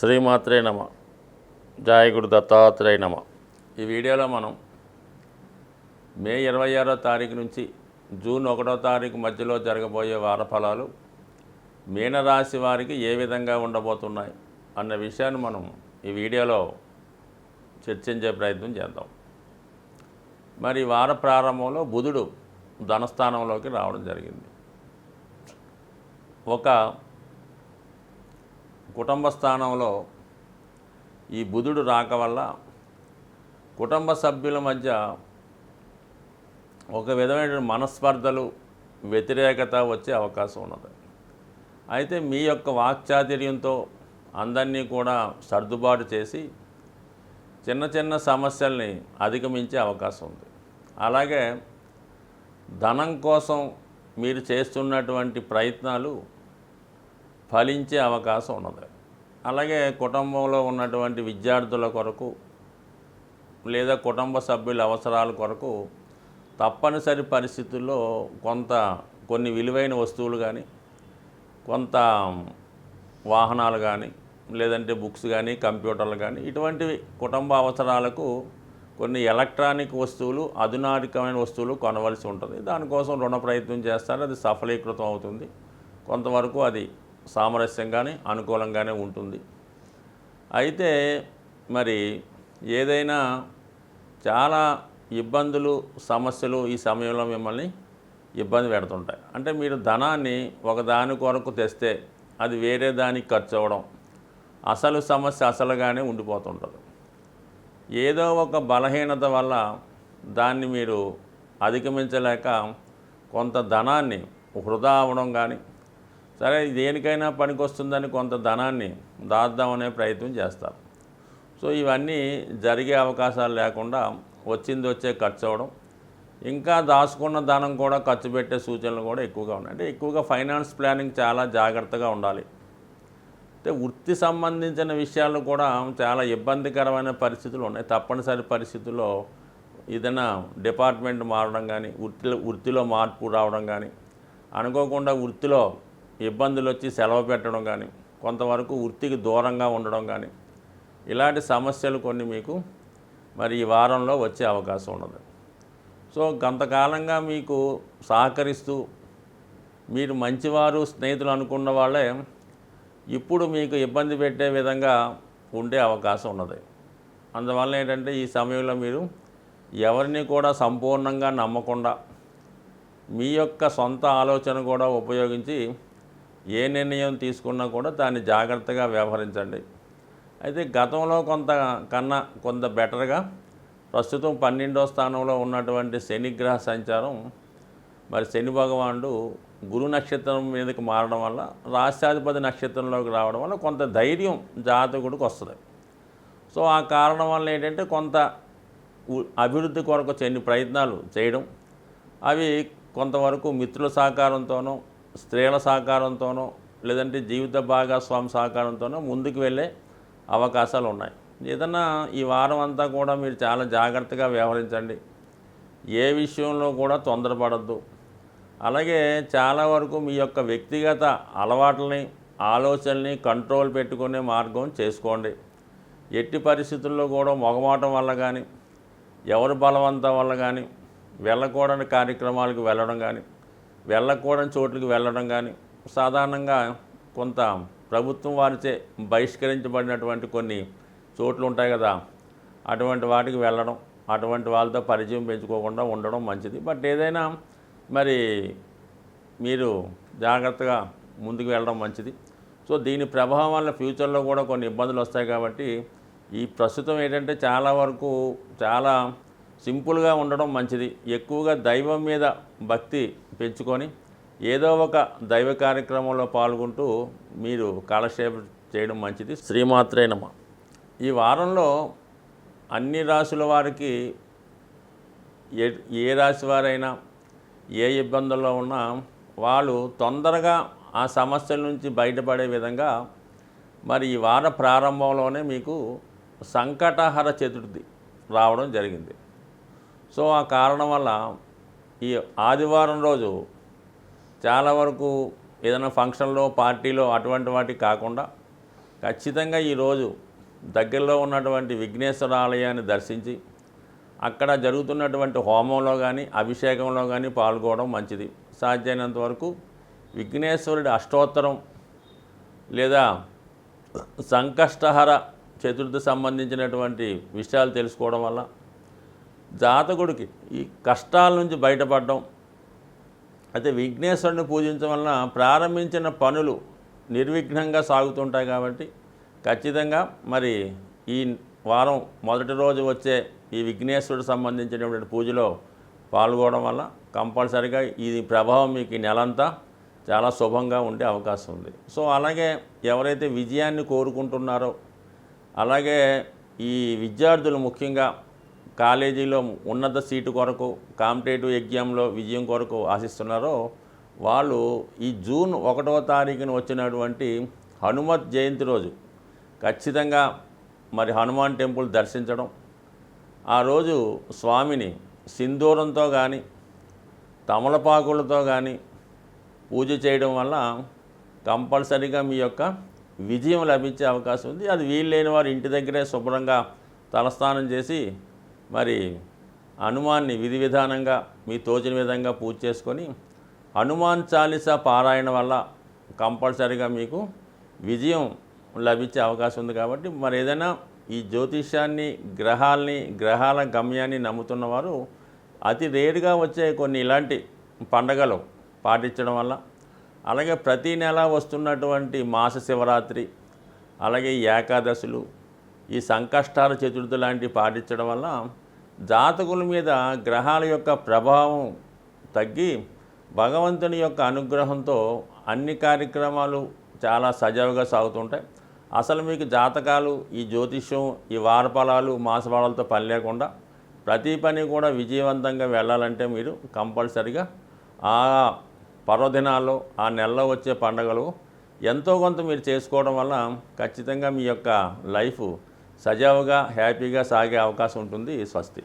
శ్రీమాత్రే నమ. జయ గురు దత్తాత్రేయ నమ. ఈ వీడియోలో మనం మే 26వ తారీఖు నుంచి జూన్ 1వ తారీఖు మధ్యలో జరగబోయే వార ఫలాలు మీనరాశి వారికి ఏ విధంగా ఉండబోతున్నాయి అన్న విషయాన్ని మనం ఈ వీడియోలో చర్చించే ప్రయత్నం చేద్దాం. మరి వార ప్రారంభంలో బుధుడు ధనస్థానంలోకి రావడం జరిగింది. ఒక కుటుంబ స్థానంలో ఈ బుధుడు రాక వల్ల కుటుంబ సభ్యుల మధ్య ఒక విధమైన మనస్పర్ధలు, వ్యతిరేకత వచ్చే అవకాశం ఉన్నది. అయితే మీ యొక్క వాక్చాతుర్యంతో అందరినీ కూడా సర్దుబాటు చేసి చిన్న చిన్న సమస్యల్ని అధిగమించే అవకాశం ఉంది. అలాగే ధనం కోసం మీరు చేస్తున్నటువంటి ప్రయత్నాలు ఫలించే అవకాశం ఉన్నది. అలాగే కుటుంబంలో ఉన్నటువంటి విద్యార్థుల కొరకు లేదా కుటుంబ సభ్యుల అవసరాల కొరకు తప్పనిసరి పరిస్థితుల్లో కొన్ని విలువైన వస్తువులు కానీ, కొంత వాహనాలు కానీ, లేదంటే బుక్స్ కానీ, కంప్యూటర్లు కానీ, ఇటువంటివి కుటుంబ అవసరాలకు కొన్ని ఎలక్ట్రానిక్ వస్తువులు, అధునాతనమైన వస్తువులు కొనవలసి ఉంటుంది. దానికోసం రుణ ప్రయత్నం చేస్తారు. అది సఫలీకృతం అవుతుంది. కొంతవరకు అది సామరస్యంగానే అనుకూలంగానే ఉంటుంది. అయితే మరి ఏదైనా చాలా ఇబ్బందులు, సమస్యలు ఈ సమయంలో మిమ్మల్ని ఇబ్బంది పెడుతుంటాయి. అంటే మీరు ధనాన్ని ఒక దాని కొరకు తెస్తే అది వేరే దానికి ఖర్చు అవ్వడం, అసలు సమస్య అసలుగానే ఉండిపోతుంటుంది. ఏదో ఒక బలహీనత వల్ల దాన్ని మీరు అధిగమించలేక కొంత ధనాన్ని వృధా అవ్వడం కానీ, సరే దేనికైనా పనికొస్తుందని కొంత ధనాన్ని దాద్దామనే ప్రయత్నం చేస్తారు. సో ఇవన్నీ జరిగే అవకాశాలు లేకుండా వచ్చే ఖర్చు అవ్వడం, ఇంకా దాచుకున్న ధనం కూడా ఖర్చు పెట్టే సూచనలు కూడా ఎక్కువగా ఉన్నాయి. అంటే ఎక్కువగా ఫైనాన్స్ ప్లానింగ్ చాలా జాగ్రత్తగా ఉండాలి. అంటే వృత్తి సంబంధించిన విషయాలు కూడా చాలా ఇబ్బందికరమైన పరిస్థితులు ఉన్నాయి. తప్పనిసరి పరిస్థితుల్లో ఏదైనా డిపార్ట్మెంట్ మారడం కానీ, వృత్తిలో మార్పు రావడం కానీ, అనుకోకుండా వృత్తిలో ఇబ్బందులు వచ్చి సెలవు పెట్టడం కానీ, కొంతవరకు వృత్తికి దూరంగా ఉండడం కానీ, ఇలాంటి సమస్యలు కొన్ని మీకు మరి ఈ వారంలో వచ్చే అవకాశం ఉన్నది. సో కొంతకాలంగా మీకు సహకరిస్తూ మీరు మంచివారు, స్నేహితులు అనుకున్న వాళ్ళే ఇప్పుడు మీకు ఇబ్బంది పెట్టే విధంగా ఉండే అవకాశం ఉన్నది. అందువల్ల ఏంటంటే ఈ సమయంలో మీరు ఎవరిని కూడా సంపూర్ణంగా నమ్మకుండా మీ యొక్క సొంత ఆలోచన కూడా ఉపయోగించి ఏ నిర్ణయం తీసుకున్నా కూడా దాన్ని జాగ్రత్తగా వ్యవహరించండి. అయితే గతంలో కొంత బెటర్గా ప్రస్తుతం 12వ స్థానంలో ఉన్నటువంటి శనిగ్రహ సంచారం, మరి శని భగవానుడు గురు నక్షత్రం మీదకి మారడం వల్ల, రాష్ట్రాధిపతి నక్షత్రంలోకి రావడం వల్ల కొంత ధైర్యం జాతకుడికి వస్తుంది. సో ఆ కారణం వల్ల ఏంటంటే కొంత అభివృద్ధి కొరకు కొన్ని ప్రయత్నాలు చేయడం, అవి కొంతవరకు మిత్రుల సహకారంతోనో, స్త్రీల సహకారంతోనో, లేదంటే జీవిత భాగస్వామి సహకారంతోనో ముందుకు వెళ్ళే అవకాశాలు ఉన్నాయి. ఏదన్నా ఈ వారం అంతా కూడా మీరు చాలా జాగ్రత్తగా వ్యవహరించండి. ఏ విషయంలో కూడా తొందరపడద్దు. అలాగే చాలా వరకు మీ యొక్క వ్యక్తిగత అలవాట్లని, ఆలోచనల్ని కంట్రోల్ పెట్టుకునే మార్గం చేసుకోండి. ఎట్టి పరిస్థితుల్లో కూడా మొగమాటం వల్ల కానీ, ఎవరి బలవంతం వల్ల కానీ, వెళ్ళకూడని కార్యక్రమాలకు వెళ్ళడం కానీ, వెళ్ళకూడని చోట్లకి వెళ్ళడం కానీ, సాధారణంగా కొంత ప్రభుత్వం వారిచే బహిష్కరించబడినటువంటి కొన్ని చోట్లు ఉంటాయి కదా, అటువంటి వాటికి వెళ్ళడం, అటువంటి వాళ్ళతో పరిచయం పెంచుకోకుండా ఉండడం మంచిది. బట్ ఏదైనా మరి మీరు జాగ్రత్తగా ముందుకు వెళ్ళడం మంచిది. సో దీని ప్రభావం వల్ల ఫ్యూచర్లో కూడా కొన్ని ఇబ్బందులు వస్తాయి. కాబట్టి ఈ ప్రస్తుతం ఏంటంటే చాలా వరకు చాలా సింపుల్గా ఉండడం మంచిది. ఎక్కువగా దైవం మీద భక్తి పెంచుకొని ఏదో ఒక దైవ కార్యక్రమంలో పాల్గొంటూ మీరు కాలక్షేపం చేయడం మంచిది. శ్రీమాత్రే నమ. ఈ వారంలో అన్ని రాశుల వారికి ఏ రాశి వారైనా ఏ ఇబ్బందుల్లో ఉన్నా వాళ్ళు తొందరగా ఆ సమస్యల నుంచి బయటపడే విధంగా మరి ఈ వార ప్రారంభంలోనే మీకు సంకటహర చతుర్థి రావడం జరిగింది. సో ఆ కారణం వల్ల ఈ ఆదివారం రోజు చాలా వరకు ఏదైనా ఫంక్షన్లో, పార్టీలో అటువంటి వాటికి కాకుండా ఖచ్చితంగా ఈరోజు దగ్గరలో ఉన్నటువంటి విఘ్నేశ్వర ఆలయాన్ని దర్శించి అక్కడ జరుగుతున్నటువంటి హోమంలో కానీ అభిషేకంలో కానీ పాల్గొనడం మంచిది. సాధ్యమైనంత వరకు విఘ్నేశ్వరుడి అష్టోత్తరం లేదా సంకష్టహర చతుర్థి సంబంధించినటువంటి విషయాలు తెలుసుకోవడం వల్ల జాతకుడికి ఈ కష్టాల నుంచి బయటపడడం, అయితే విఘ్నేశ్వరుని పూజించడం వలన ప్రారంభించిన పనులు నిర్విఘ్నంగా సాగుతుంటాయి. కాబట్టి ఖచ్చితంగా మరి ఈ వారం మొదటి రోజు వచ్చే ఈ విఘ్నేశ్వరుడు సంబంధించినటువంటి పూజలో పాల్గొనడం వల్ల కంపల్సరిగా ఈ ప్రభావం మీకు ఈ నెలంతా చాలా శుభంగా ఉండే అవకాశం ఉంది. సో అలాగే ఎవరైతే విజయాన్ని కోరుకుంటున్నారో, అలాగే ఈ విద్యార్థులు ముఖ్యంగా కాలేజీలో ఉన్నత సీటు కొరకు కాంపిటేటివ్ ఎగ్జామ్లో విజయం కొరకు ఆశిస్తున్నారో వాళ్ళు ఈ జూన్ 1వ తారీఖున వచ్చినటువంటి హనుమత్ జయంతి రోజు ఖచ్చితంగా మరి హనుమాన్ టెంపుల్ దర్శించడం, ఆ రోజు స్వామిని సింధూరంతో కానీ తమలపాకులతో కానీ పూజ చేయడం వల్ల కంపల్సరీగా మీ యొక్క విజయం లభించే అవకాశం ఉంది. అది వీల్లేని వారు ఇంటి దగ్గరే శుభ్రంగా తలస్నానం చేసి మరి హనుమాన్ని విధి విధానంగా మీ తోచిన విధంగా పూజ చేసుకొని హనుమాన్ చాలీసా పారాయణ వల్ల కంపల్సరీగా మీకు విజయం లభించే అవకాశం ఉంది. కాబట్టి మరి ఏదైనా ఈ జ్యోతిష్యాన్ని, గ్రహాల గమ్యాన్ని నమ్ముతున్నవారు అతి రేరుగా వచ్చే కొన్ని ఇలాంటి పండగలు పాటించడం వల్ల, అలాగే ప్రతీ నెల వస్తున్నటువంటి మాస శివరాత్రి, అలాగే ఈ ఏకాదశులు, ఈ సంకష్టాల చతుర్థి లాంటివి పాటించడం వల్ల జాతకుల మీద గ్రహాల యొక్క ప్రభావం తగ్గి భగవంతుని యొక్క అనుగ్రహంతో అన్ని కార్యక్రమాలు చాలా సజావుగా సాగుతుంటాయి. అసలు మీకు జాతకాలు, ఈ జ్యోతిష్యం, ఈ వారఫలాలు, మాసఫలాలతో పని లేకుండా ప్రతి పని కూడా విజయవంతంగా వెళ్ళాలంటే మీరు కంపల్సరిగా ఆ పర్వదినాల్లో, ఆ నెలలో వచ్చే పండుగలు ఎంతో కొంత మీరు చేసుకోవడం వల్ల ఖచ్చితంగా మీ యొక్క లైఫ్ సజావుగా హ్యాపీగా సాగే అవకాశం ఉంటుంది. స్వస్తి.